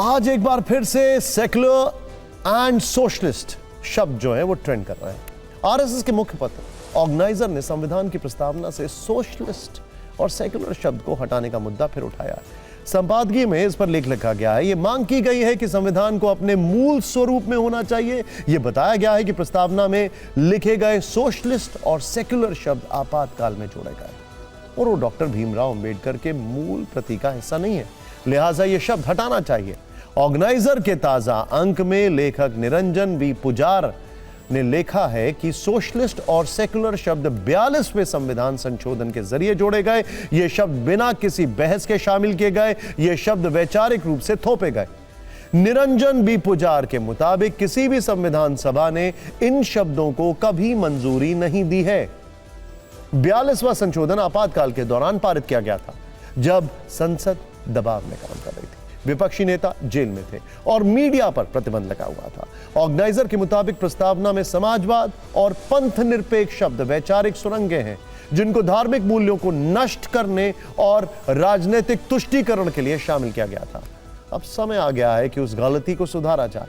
आज एक बार फिर से सेक्युलर एंड सोशलिस्ट शब्द जो है वो ट्रेंड कर रहे हैं। आरएसएस के मुखपत्र ऑर्गेनाइजर ने संविधान की प्रस्तावना से सोशलिस्ट और सेक्युलर शब्द को हटाने का मुद्दा फिर उठाया है। संपादकीय में इस पर लेख लिखा गया है। यह मांग की गई है कि संविधान को अपने मूल स्वरूप में होना चाहिए। यह बताया गया है कि प्रस्तावना में लिखे गए सोशलिस्ट और सेक्युलर शब्द आपातकाल में जोड़े गए और वो डॉक्टर भीमराव अंबेडकर के मूल प्रति का हिस्सा नहीं है, लिहाजा यह शब्द हटाना चाहिए। ऑर्गेनाइजर के ताजा अंक में लेखक निरंजन बी पुजार ने लिखा है कि सोशलिस्ट और सेक्युलर शब्द 42वें संविधान संशोधन के जरिए जोड़े गए। ये शब्द बिना किसी बहस के शामिल किए गए। ये शब्द वैचारिक रूप से थोपे गए। निरंजन बी पुजार के मुताबिक किसी भी संविधान सभा ने इन शब्दों को कभी मंजूरी नहीं दी है। 42वां संशोधन आपातकाल के दौरान पारित किया गया था, जब संसद दबाव में काम कर रही थी, विपक्षी नेता जेल में थे और मीडिया पर प्रतिबंध लगा हुआ था। ऑर्गेनाइजर के मुताबिक प्रस्तावना में समाजवाद और पंथ निरपेक्ष शब्द वैचारिक सुरंगें हैं, जिनको धार्मिक मूल्यों को नष्ट करने और राजनीतिक तुष्टीकरण के लिए शामिल किया गया था। अब समय आ गया है कि उस गलती को सुधारा जाए,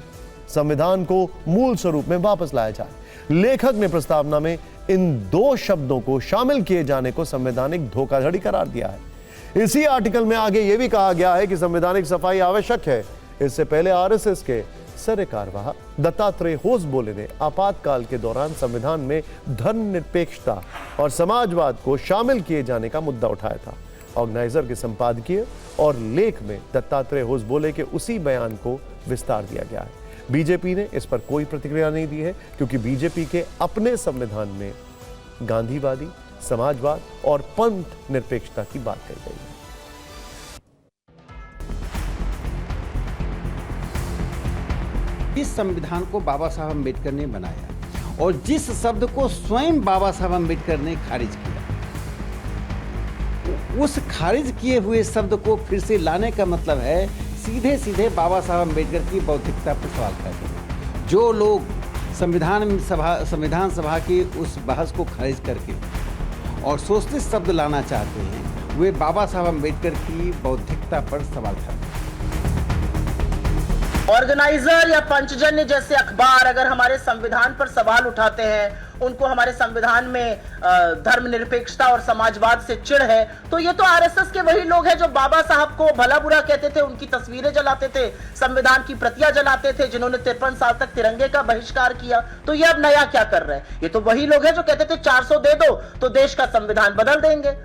संविधान को मूल स्वरूप में वापस लाया जाए। लेखक ने प्रस्तावना में इन दो शब्दों को शामिल किए जाने को संवैधानिक धोखाधड़ी करार दिया है। इसी आर्टिकल में आगे यह भी कहा गया है कि संवैधानिक सफाई आवश्यक है। इससे पहले आरएसएस के सरकार्यवाह दत्तात्रेय होसबोले ने आपातकाल के दौरान संविधान में धर्मनिरपेक्षता और समाजवाद को शामिल किए जाने का मुद्दा उठाया था। ऑर्गेनाइजर के संपादकीय और लेख में दत्तात्रेय होसबोले के उसी बयान को विस्तार दिया गया है। बीजेपी ने इस पर कोई प्रतिक्रिया नहीं दी है, क्योंकि बीजेपी के अपने संविधान में गांधीवादी, समाजवाद और पंथ निरपेक्षता की बात कही गई है। इस संविधान को बाबा साहब अम्बेडकर ने बनाया और जिस शब्द को स्वयं बाबा साहब अम्बेडकर ने खारिज किया, उस खारिज किए हुए शब्द को फिर से लाने का मतलब है सीधे सीधे बाबा साहब अम्बेडकर की बौद्धिकता पर सवाल खड़ा करना। जो लोग संविधान सभा की उस बहस को खारिज करके और सोशलिस्ट शब्द लाना चाहते हैं, वे बाबा साहब अम्बेडकर की बौद्धिकता पर सवाल खड़ा करते हैं। ऑर्गेनाइजर या पंचजन्य जैसे अखबार अगर हमारे संविधान पर सवाल उठाते हैं, उनको हमारे संविधान में धर्मनिरपेक्षता और समाजवाद से चिढ़ है, तो ये तो आरएसएस के वही लोग हैं जो बाबा साहब को भला बुरा कहते थे, उनकी तस्वीरें जलाते थे, संविधान की प्रतियां जलाते थे, जिन्होंने 53 साल तक तिरंगे का बहिष्कार किया। तो ये अब नया क्या कर रहे हैं? ये तो वही लोग हैं जो कहते थे 400 दे दो तो देश का संविधान बदल देंगे।